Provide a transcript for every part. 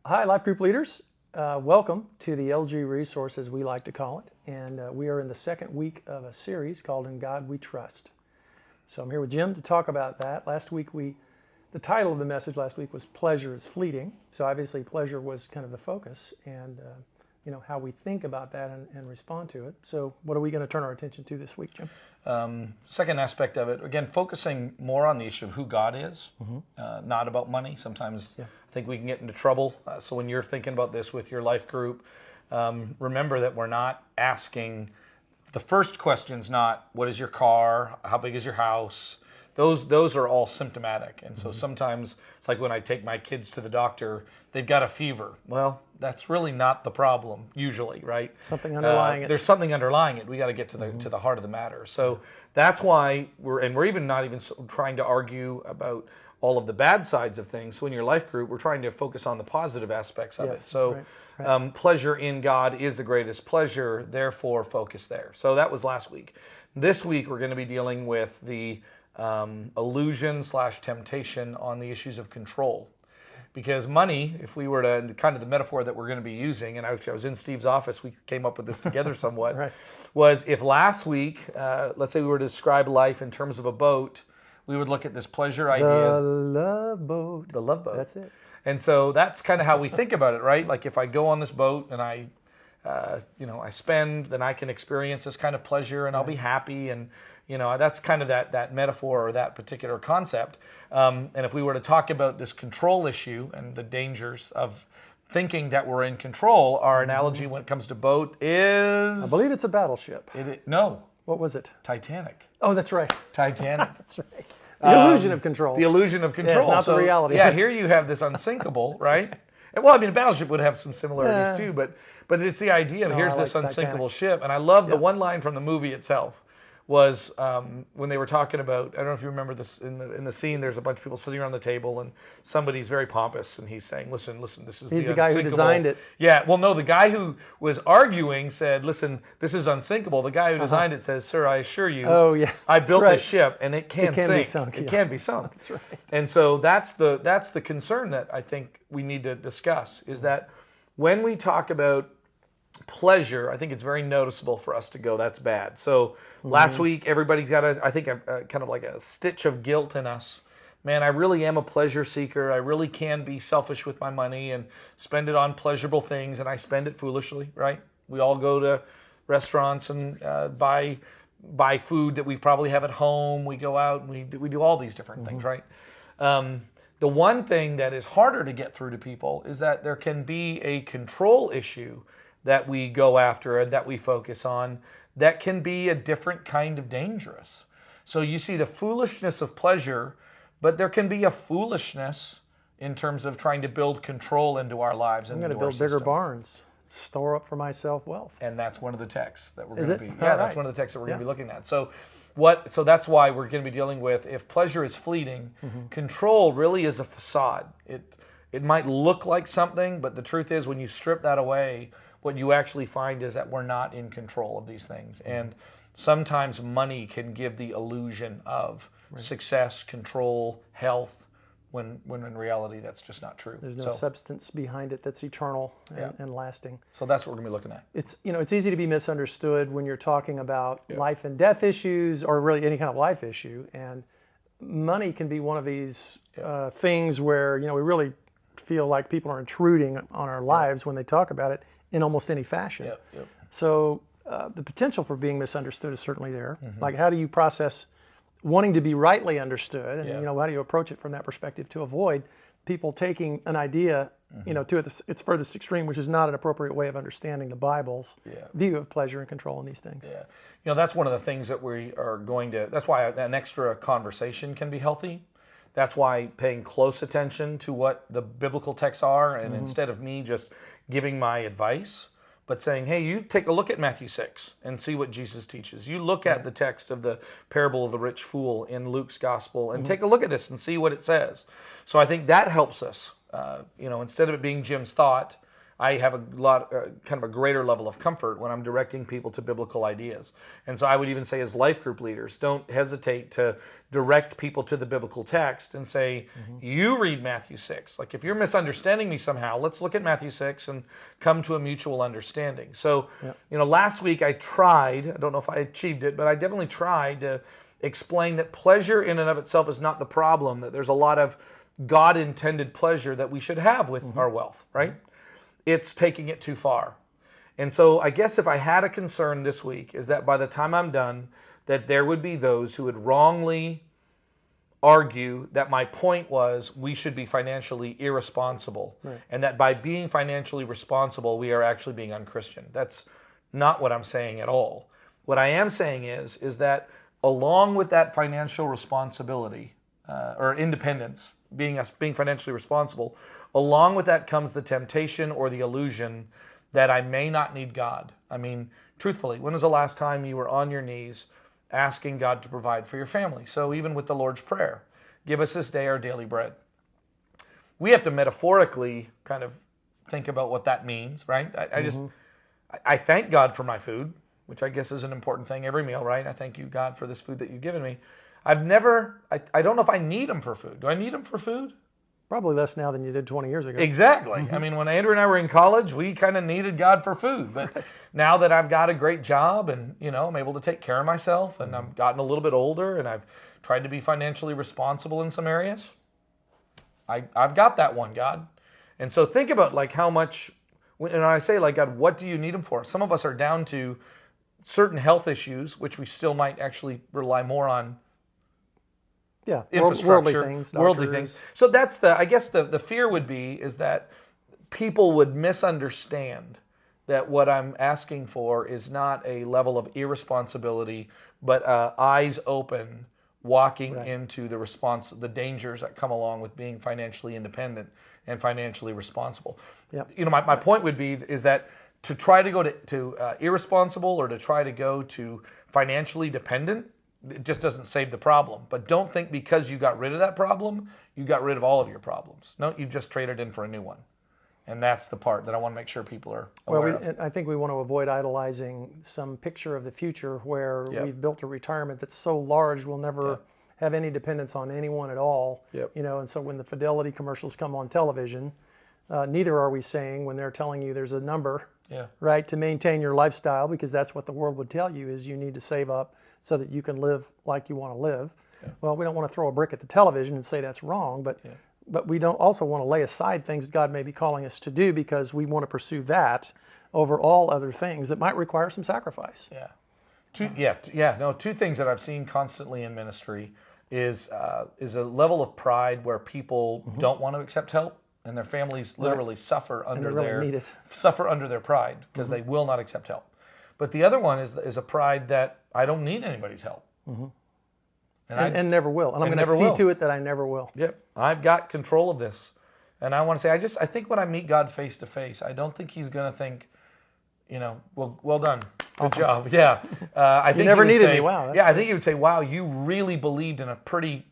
Hi, Life Group leaders. Welcome to the LG Resource, as we like to call it. And we are in the second week of a series called In God We Trust. So I'm here with Jim to talk about that. The title of the message last week was Pleasure is Fleeting. So obviously pleasure was kind of the focus and, how we think about that and respond to it. So what are we going to turn our attention to this week, Jim? Second aspect of it, again, focusing more on the issue of who God is, not about money. Sometimes I think we can get into trouble. So when you're thinking about this with your life group, remember that we're not asking, the first question's not, what is your car? How big is your house? Those are all symptomatic. And so sometimes it's like when I take my kids to the doctor, they've got a fever. Well, that's really not the problem usually, right? Something underlying it. There's something underlying it. We got to get to the heart of the matter. So that's why we're even not even trying to argue about all of the bad sides of things. So in your life group, we're trying to focus on the positive aspects of it. So right. Pleasure in God is the greatest pleasure, therefore focus there. So that was last week. This week we're going to be dealing with the illusion/temptation on the issues of control. Because money, if we were to, kind of the metaphor that we're going to be using, and I was in Steve's office, we came up with this together somewhat, right. was if last week, let's say we were to describe life in terms of a boat, we would look at this pleasure ideas. The love boat. The love boat. That's it. And so that's kind of how we think about it, right? Like if I go on this boat and I spend, then I can experience this kind of pleasure and I'll be happy. And, that's kind of that metaphor or that particular concept. And if we were to talk about this control issue and the dangers of thinking that we're in control, our analogy when it comes to boat is... I believe it's a battleship. No. What was it? Titanic. Oh, that's right. Titanic. That's right. The illusion of control. The illusion of control. Yeah, it's not the reality. Yeah, here you have this unsinkable, right? And, well, I mean, a battleship would have some similarities too, but it's the idea of here's this unsinkable ship. And I love the one line from the movie itself was when they were talking about, I don't know if you remember this, in the scene, there's a bunch of people sitting around the table and somebody's very pompous and he's saying, listen, this is He's the guy who designed it. Yeah, well, no, the guy who was arguing said, listen, this is unsinkable. The guy who designed it says, sir, I assure you, I built this ship and it can sink. It can be sunk. That's right. And so that's the concern that I think we need to discuss, is that when we talk about pleasure, I think it's very noticeable for us to go, that's bad. So last week, everybody's got, I think, kind of like a stitch of guilt in us. Man, I really am a pleasure seeker. I really can be selfish with my money and spend it on pleasurable things, and I spend it foolishly, right? We all go to restaurants and buy food that we probably have at home. We go out and we do all these different things, right? The one thing that is harder to get through to people is that there can be a control issue that we go after and that we focus on that can be a different kind of dangerous. So you see the foolishness of pleasure, but there can be a foolishness in terms of trying to build control into our lives. I'm going to build bigger barns, store up for myself wealth. And that's one of the texts that we're going to be. Yeah, that's one of the texts that we're going to be looking at. So that's why we're going to be dealing with, if pleasure is fleeting, control really is a facade. It might look like something, but the truth is when you strip that away, what you actually find is that we're not in control of these things. And sometimes money can give the illusion of success, control, health, when in reality that's just not true. There's no substance behind it that's eternal and lasting. So that's what we're going to be looking at. It's easy to be misunderstood when you're talking about life and death issues, or really any kind of life issue. And money can be one of these things where we really feel like people are intruding on our lives when they talk about it in almost any fashion. So the potential for being misunderstood is certainly there. Like, how do you process wanting to be rightly understood, and how do you approach it from that perspective to avoid people taking an idea to its furthest extreme, which is not an appropriate way of understanding the Bible's view of pleasure and control in these things. That's one of the things that we are going to, that's why an extra conversation can be healthy. That's why paying close attention to what the biblical texts are, and instead of me just giving my advice, but saying, hey, you take a look at Matthew 6 and see what Jesus teaches. You look at the text of the parable of the rich fool in Luke's gospel and take a look at this and see what it says. So I think that helps us. Instead of it being Jim's thought, I have a lot, kind of a greater level of comfort when I'm directing people to biblical ideas. And so I would even say, as life group leaders, don't hesitate to direct people to the biblical text and say, you read Matthew 6. Like, if you're misunderstanding me somehow, let's look at Matthew 6 and come to a mutual understanding. So, last week I tried, I don't know if I achieved it, but I definitely tried to explain that pleasure in and of itself is not the problem, that there's a lot of God-intended pleasure that we should have with our wealth, right? It's taking it too far. And so I guess if I had a concern this week is that by the time I'm done, that there would be those who would wrongly argue that my point was we should be financially irresponsible. Right. And that by being financially responsible, we are actually being unchristian. That's not what I'm saying at all. What I am saying is that along with that financial responsibility or independence, being financially responsible, along with that comes the temptation or the illusion that I may not need God. I mean, truthfully, when was the last time you were on your knees asking God to provide for your family? So even with the Lord's Prayer, give us this day our daily bread. We have to metaphorically kind of think about what that means, right? I thank God for my food, which I guess is an important thing every meal, right? I thank you, God, for this food that you've given me. I don't know if I need them for food. Do I need them for food? Probably less now than you did 20 years ago. Exactly. I mean, when Andrew and I were in college, we kind of needed God for food. But now that I've got a great job and, I'm able to take care of myself and I've gotten a little bit older and I've tried to be financially responsible in some areas, I've got that one, God. And so think about like how much, when I say like, God, what do you need them for? Some of us are down to certain health issues, which we still might actually rely more on infrastructure, worldly things. So that's I guess the fear would be is that people would misunderstand that what I'm asking for is not a level of irresponsibility, but eyes open, walking into the dangers that come along with being financially independent and financially responsible. Yep. My point would be is that to try to go to irresponsible or to try to go to financially dependent, it just doesn't save the problem. But don't think because you got rid of that problem, you got rid of all of your problems. No, you just traded in for a new one. And that's the part that I want to make sure people are aware of. I think we want to avoid idolizing some picture of the future where we've built a retirement that's so large we'll never have any dependence on anyone at all. Yep. And so when the Fidelity commercials come on television, neither are we saying when they're telling you there's a number, right, to maintain your lifestyle, because that's what the world would tell you is you need to save up so that you can live like you want to live. Yeah. Well, we don't want to throw a brick at the television and say that's wrong, but we don't also want to lay aside things God may be calling us to do because we want to pursue that over all other things that might require some sacrifice. Two things that I've seen constantly in ministry is a level of pride where people don't want to accept help, and their families literally suffer under their pride because they will not accept help. But the other one is a pride that I don't need anybody's help. And never will. And I'm going to see to it that I never will. Yep. I've got control of this. And I want to say, I think when I meet God face to face, I don't think he's going to think, well done. Good job. Yeah. I think you never needed me. Wow. I think he would say, wow, you really believed in a pretty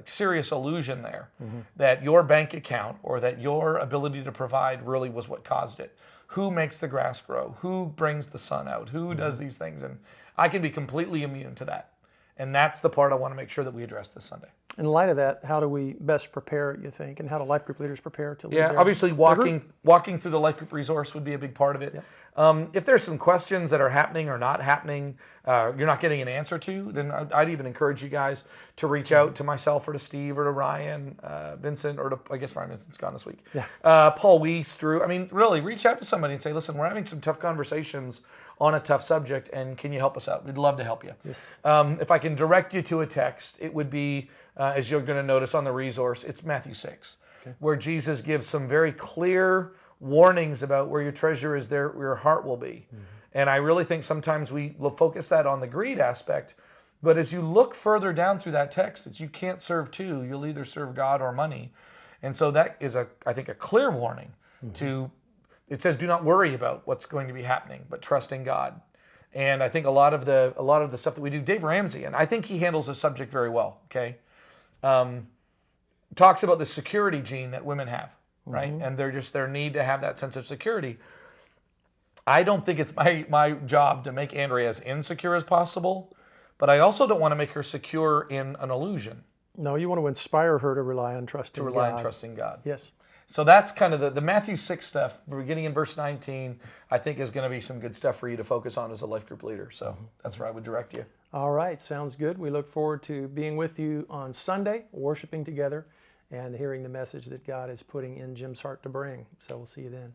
serious illusion there, that your bank account or that your ability to provide really was what caused it. Who makes the grass grow? Who brings the sun out? Who does these things? And I can be completely immune to that. And that's the part I want to make sure that we address this Sunday. In light of that, how do we best prepare, you think, and how do life group leaders prepare to lead obviously walking through the life group resource would be a big part of it. Yeah. If there's some questions that are happening or not happening, you're not getting an answer to, then I'd even encourage you guys to reach out to myself or to Steve or to Ryan, Vincent, or to, I guess Ryan Vincent's gone this week. Yeah. Paul Weiss, Drew. I mean, really, reach out to somebody and say, listen, we're having some tough conversations on a tough subject, and can you help us out? We'd love to help you. Yes. If I can direct you to a text, it would be, as you're going to notice on the resource, it's Matthew 6, where Jesus gives some very clear warnings about where your treasure is, there your heart will be. And I really think sometimes we will focus that on the greed aspect, but as you look further down through that text, it's you can't serve two. You'll either serve God or money. And so that is, I think, a clear warning to... It says, do not worry about what's going to be happening, but trust in God. And I think a lot of the stuff that we do, Dave Ramsey, and I think he handles the subject very well, okay? Talks about the security gene that women have. right? And they're just their need to have that sense of security. I don't think it's my job to make Andrea as insecure as possible, but I also don't want to make her secure in an illusion. No, you want to inspire her to rely on trusting God. On trusting God. Yes. So that's kind of the Matthew 6 stuff, beginning in verse 19, I think is going to be some good stuff for you to focus on as a life group leader. So that's where I would direct you. All right, sounds good. We look forward to being with you on Sunday, worshiping together, and hearing the message that God is putting in Jim's heart to bring. So we'll see you then.